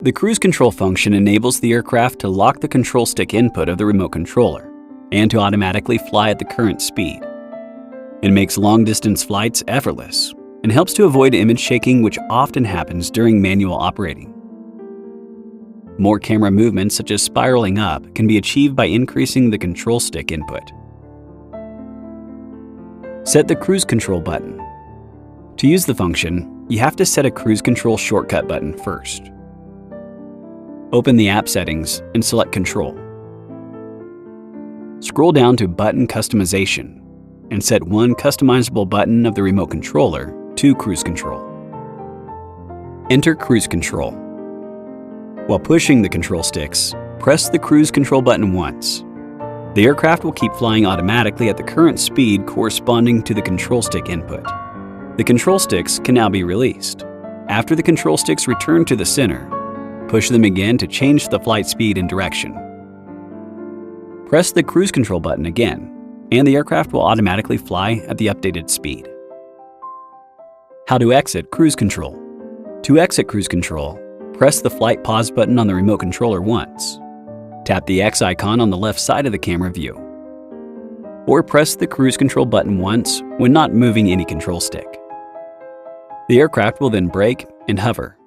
The cruise control function enables the aircraft to lock the control stick input of the remote controller and to automatically fly at the current speed. It makes long-distance flights effortless and helps to avoid image shaking, which often happens during manual operating. More camera movements, such as spiraling up, can be achieved by increasing the control stick input. Set the cruise control button. To use the function, you have to set a cruise control shortcut button first. Open the app settings and select Control. Scroll down to Button Customization and set one customizable button of the remote controller to cruise control. Enter cruise control. While pushing the control sticks, press the cruise control button once. The aircraft will keep flying automatically at the current speed corresponding to the control stick input. The control sticks can now be released. After the control sticks return to the center, push them again to change the flight speed and direction. Press the cruise control button again, and the aircraft will automatically fly at the updated speed. How to exit cruise control. To exit cruise control, press the flight pause button on the remote controller once. Tap the X icon on the left side of the camera view. Or press the cruise control button once when not moving any control stick. The aircraft will then brake and hover.